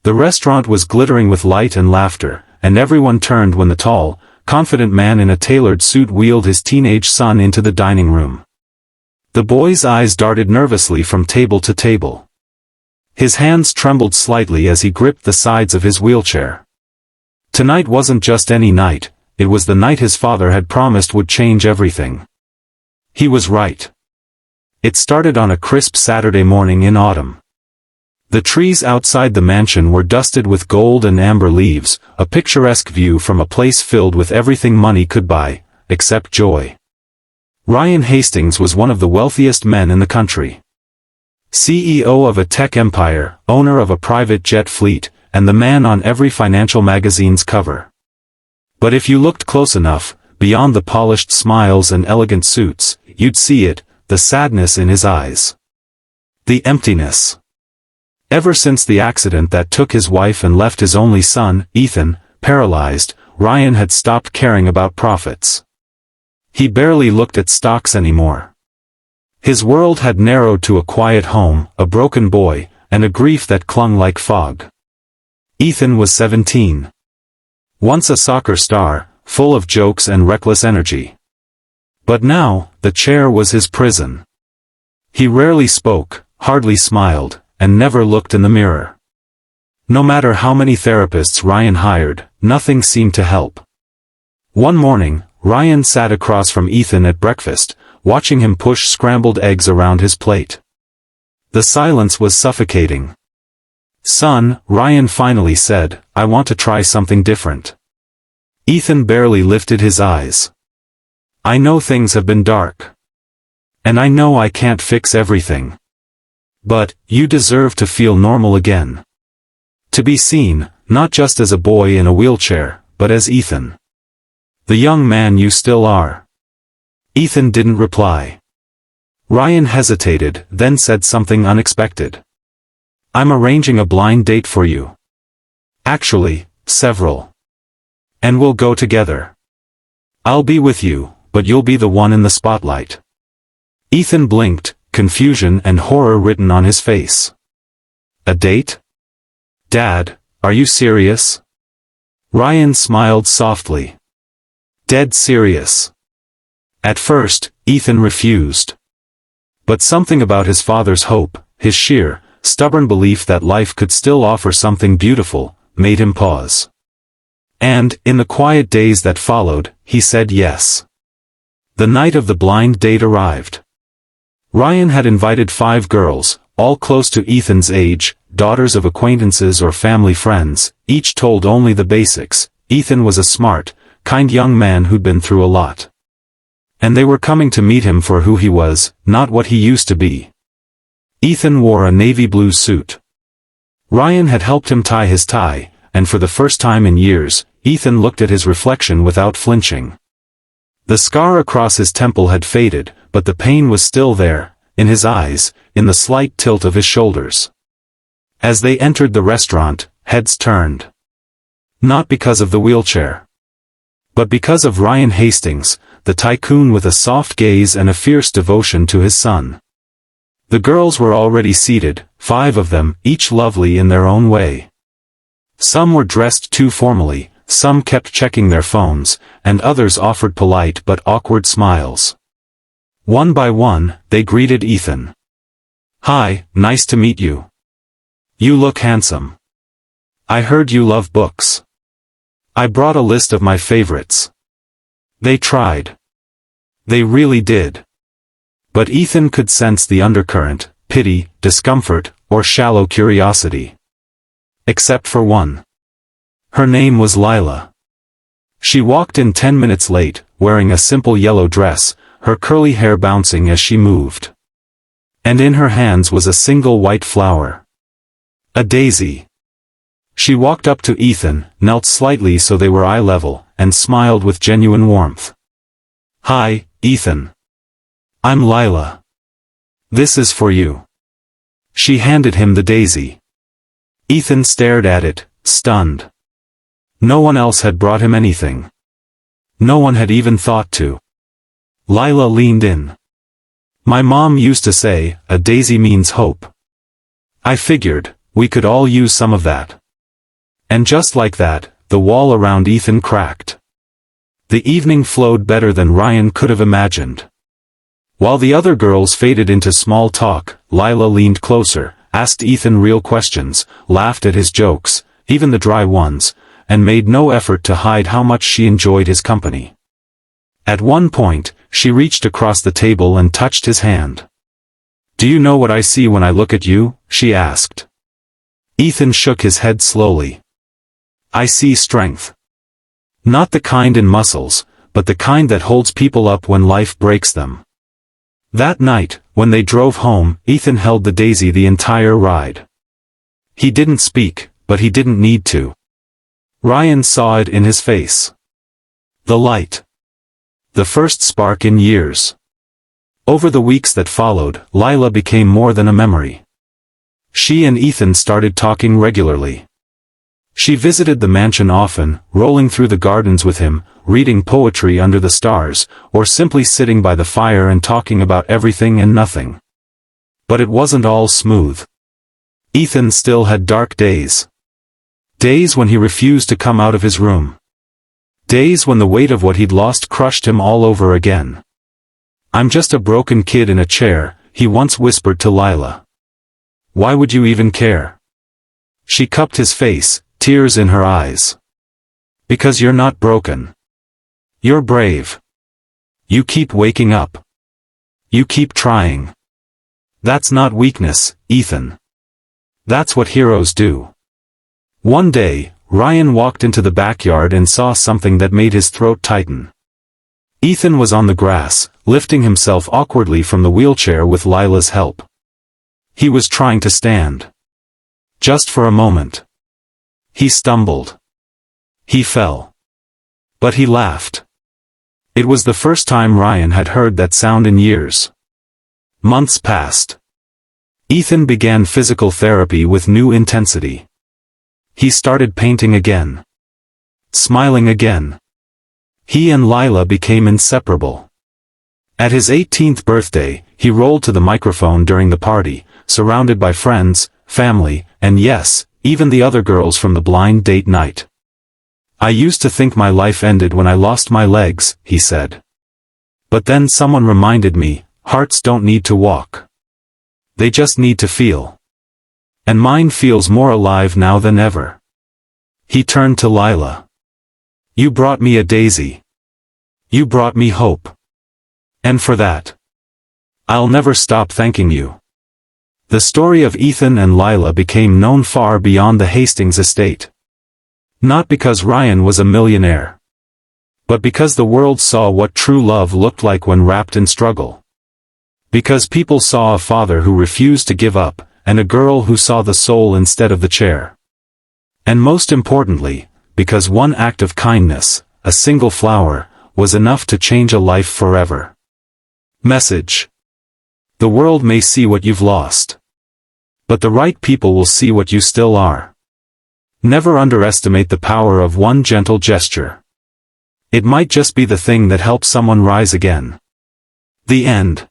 The restaurant was glittering with light and laughter, and everyone turned when the tall, confident man in a tailored suit wheeled his teenage son into the dining room. The boy's eyes darted nervously from table to table. His hands trembled slightly as he gripped the sides of his wheelchair. Tonight wasn't just any night, it was the night his father had promised would change everything. He was right. It started on a crisp Saturday morning in autumn. The trees outside the mansion were dusted with gold and amber leaves, a picturesque view from a place filled with everything money could buy, except joy. Ryan Hastings was one of the wealthiest men in the country. CEO of a tech empire, owner of a private jet fleet, and the man on every financial magazine's cover. But if you looked close enough, beyond the polished smiles and elegant suits, you'd see it, the sadness in his eyes. The emptiness. Ever since the accident that took his wife and left his only son, Ethan, paralyzed, Ryan had stopped caring about profits. He barely looked at stocks anymore. His world had narrowed to a quiet home, a broken boy, and a grief that clung like fog. Ethan was 17. Once a soccer star, full of jokes and reckless energy. But now, the chair was his prison. He rarely spoke, hardly smiled, and never looked in the mirror. No matter how many therapists Ryan hired, nothing seemed to help. One morning, Ryan sat across from Ethan at breakfast, watching him push scrambled eggs around his plate. The silence was suffocating. "Son," Ryan finally said, "I want to try something different." Ethan barely lifted his eyes. "I know things have been dark. And I know I can't fix everything. But, you deserve to feel normal again. To be seen, not just as a boy in a wheelchair, but as Ethan. The young man you still are." Ethan didn't reply. Ryan hesitated, then said something unexpected. "I'm arranging a blind date for you. Actually, several. And we'll go together. I'll be with you, but you'll be the one in the spotlight." Ethan blinked, confusion and horror written on his face. "A date? Dad, are you serious?" Ryan smiled softly. "Dead serious." At first, Ethan refused. But something about his father's hope, his sheer, stubborn belief that life could still offer something beautiful, made him pause. And, in the quiet days that followed, he said yes. The night of the blind date arrived. Ryan had invited 5 girls, all close to Ethan's age, daughters of acquaintances or family friends, each told only the basics. Ethan was a smart, kind young man who'd been through a lot. And they were coming to meet him for who he was, not what he used to be. Ethan wore a navy blue suit. Ryan had helped him tie his tie, and for the first time in years, Ethan looked at his reflection without flinching. The scar across his temple had faded, but the pain was still there, in his eyes, in the slight tilt of his shoulders. As they entered the restaurant, heads turned. Not because of the wheelchair. But because of Ryan Hastings, the tycoon with a soft gaze and a fierce devotion to his son. The girls were already seated, 5 of them, each lovely in their own way. Some were dressed too formally, some kept checking their phones, and others offered polite but awkward smiles. One by one, they greeted Ethan. "Hi, nice to meet you. You look handsome. I heard you love books. I brought a list of my favorites." They tried. They really did. But Ethan could sense the undercurrent, pity, discomfort, or shallow curiosity. Except for one. Her name was Lila. She walked in 10 minutes late, wearing a simple yellow dress, her curly hair bouncing as she moved. And in her hands was a single white flower. A daisy. She walked up to Ethan, knelt slightly so they were eye level, and smiled with genuine warmth. "Hi, Ethan. I'm Lila. This is for you." She handed him the daisy. Ethan stared at it, stunned. No one else had brought him anything. No one had even thought to. Lila leaned in. "My mom used to say, a daisy means hope. I figured, we could all use some of that." And just like that, the wall around Ethan cracked. The evening flowed better than Ryan could have imagined. While the other girls faded into small talk, Lila leaned closer, asked Ethan real questions, laughed at his jokes, even the dry ones, and made no effort to hide how much she enjoyed his company. At one point, she reached across the table and touched his hand. "Do you know what I see when I look at you?" she asked. Ethan shook his head slowly. "I see strength. Not the kind in muscles, but the kind that holds people up when life breaks them." That night, when they drove home, Ethan held the Daisy the entire ride. He didn't speak, but he didn't need to. Ryan saw it in his face. The light. The first spark in years. Over the weeks that followed, Lila became more than a memory. She and Ethan started talking regularly. She visited the mansion often, rolling through the gardens with him, reading poetry under the stars, or simply sitting by the fire and talking about everything and nothing. But it wasn't all smooth. Ethan still had dark days. Days when he refused to come out of his room. Days when the weight of what he'd lost crushed him all over again. "I'm just a broken kid in a chair," he once whispered to Lila. "Why would you even care?" She cupped his face, tears in her eyes. "Because you're not broken. You're brave. You keep waking up. You keep trying. That's not weakness, Ethan. That's what heroes do." One day, Ryan walked into the backyard and saw something that made his throat tighten. Ethan was on the grass, lifting himself awkwardly from the wheelchair with Lila's help. He was trying to stand. Just for a moment. He stumbled. He fell. But he laughed. It was the first time Ryan had heard that sound in years. Months passed. Ethan began physical therapy with new intensity. He started painting again. Smiling again. He and Lila became inseparable. At his 18th birthday, he rolled to the microphone during the party, surrounded by friends, family, and yes, even the other girls from the blind date night. "I used to think my life ended when I lost my legs," he said. "But then someone reminded me, hearts don't need to walk. They just need to feel. And mine feels more alive now than ever." He turned to Lila. "You brought me a daisy. You brought me hope. And for that, I'll never stop thanking you." The story of Ethan and Lila became known far beyond the Hastings estate. Not because Ryan was a millionaire. But because the world saw what true love looked like when wrapped in struggle. Because people saw a father who refused to give up, and a girl who saw the soul instead of the chair. And most importantly, because one act of kindness, a single flower, was enough to change a life forever. Message. The world may see what you've lost. But the right people will see what you still are. Never underestimate the power of one gentle gesture. It might just be the thing that helps someone rise again. The end.